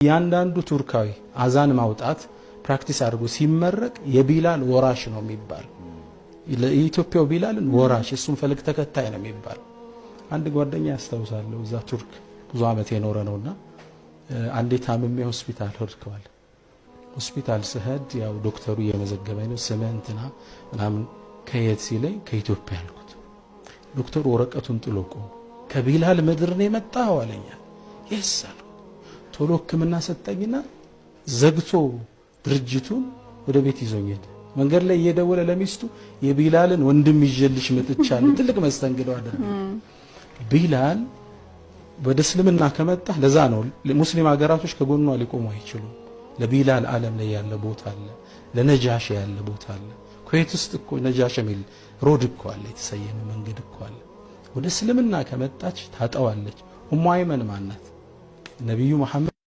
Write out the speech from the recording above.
ያንዳንዱ ቱርካዊ አዛን ማውጣት ፕራክቲስ አድርጎ ሲመረቅ የቢላል ወራሽ ነው የሚባል ለኢትዮጵያው ቢላልን ወራሽ እሱም ፈልክ ተከታይ ነው የሚባል አንድ ጓደኛ ያስታውሳለሁ እዛ ቱርክ ብዙ አመት የኖረ ነውና አንዴ ታምሜ ሆስፒታል ሄድኳል ሆስፒታል ስሄድ ያው ዶክተሩ የመዘገበኝ ነው ስምንትና ምናምን ከየት ሲለኝ ከኢትዮጵያ አልኩት ዶክተሩ ወረቀቱን ጥሎቆ ከቢላል ምድር ነው የመጣው አለኝ ይሳል ቶሎ ህክምና ሰጠኝና ዘግቶ ድርጅቱን ወደ ቤት ይዞኝ ሄደ መንገድ ላይ እየደወለ ለሚስቱ የቢላልን ወንድም ይዤልሽ መጥቻለሁ ትልቅ መስተንግዶ አደረገ ቢላል ወደ እስልምና ከመጣ ለዛ ነው ሙስሊም ሀገራቶች ከጎኑ ሊቆሙ አይችሉም ለቢላል ዓለም ላይ ያለ ቦታ አለ ለነጃሽ ያለ ቦታ አለ ኩዌት ውስጥ እኮ ነጃሽ ሚል ሮድ እኮ አለ የተሰየመ መንገድ እኮ አለ ወደ እስልምና ከመጣች ታጣዋለች ኡሙ አይመን ማናት ነብዩ መሐመድ